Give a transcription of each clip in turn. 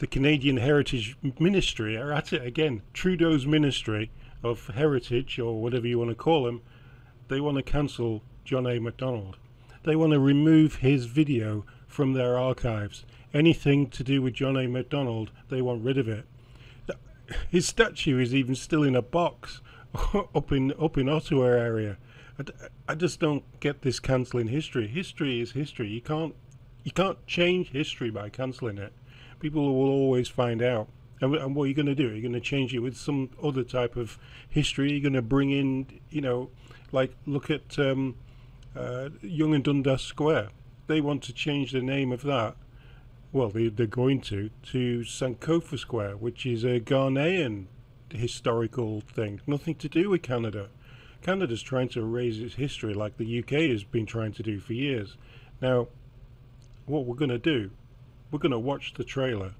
the Canadian Heritage Ministry are at it again. Trudeau's Ministry of Heritage, or whatever you want to call them, they want to cancel John A. Macdonald. They want to remove his video from their archives. Anything to do with John A. Macdonald, they want rid of it. His statue is even still in a box up in Ottawa area. I just don't get this cancelling history. History is history. You can't change history by cancelling it. People will always find out. And what are you going to do? Are you going to change it with some other type of history? Are you going to bring in, you know, like look at Young and Dundas Square. They want to change the name of that. Well, they're going to Sankofa Square, which is a Ghanaian historical thing. Nothing to do with Canada. Canada's trying to erase its history like the UK has been trying to do for years. Now, what we're going to do, we're going to watch the trailer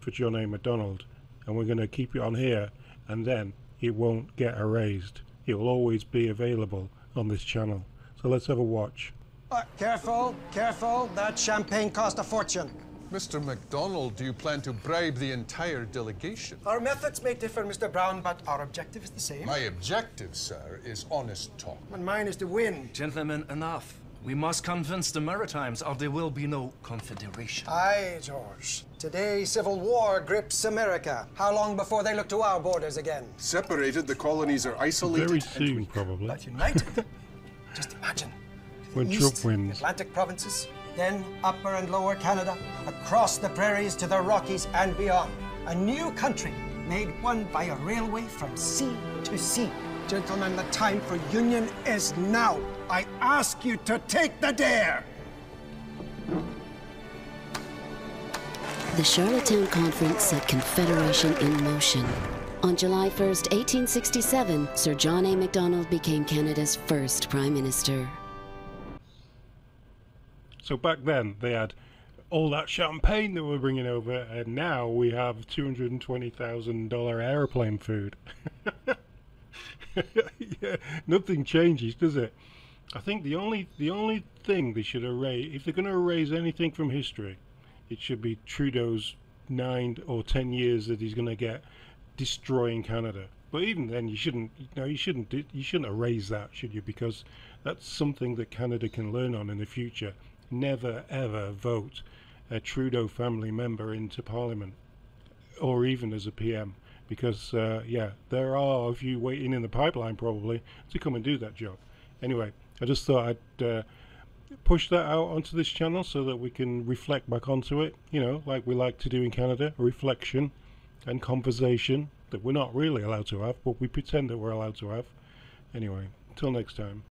for John A. Macdonald, and we're going to keep it on here, and then it won't get erased. It will always be available on this channel. So let's have a watch. Careful, careful. That champagne cost a fortune. Mr. MacDonald, do you plan to bribe the entire delegation? Our methods may differ, Mr. Brown, but our objective is the same. My objective, sir, is honest talk. And mine is to win. Gentlemen, enough. We must convince the Maritimes, or there will be no confederation. Aye, George. Today, civil war grips America. How long before they look to our borders again? Separated, the colonies are isolated. Very soon, probably. But united. Just imagine. When East, Trump wins. Atlantic provinces, then Upper and Lower Canada, across the prairies to the Rockies and beyond. A new country made one by a railway from sea to sea. Gentlemen, the time for union is now. I ask you to take the dare. The Charlottetown Conference set Confederation in motion. On July 1st, 1867, Sir John A. Macdonald became Canada's first Prime Minister. So back then, they had all that champagne that we're bringing over, and now we have $220,000 airplane food. Yeah, nothing changes, does it? I think the only thing they should erase, if they're going to erase anything from history, it should be Trudeau's 9 or 10 years that he's going to get destroying Canada. But even then, you shouldn't erase that, should you? Because that's something that Canada can learn on in the future. Never ever vote a Trudeau family member into Parliament, or even as a PM, because yeah, there are a few waiting in the pipeline probably to come and do that job. Anyway, I just thought I'd push that out onto this channel so that we can reflect back onto it, you know, like we like to do in Canada, reflection and conversation that we're not really allowed to have, but we pretend that we're allowed to have. Anyway, until next time.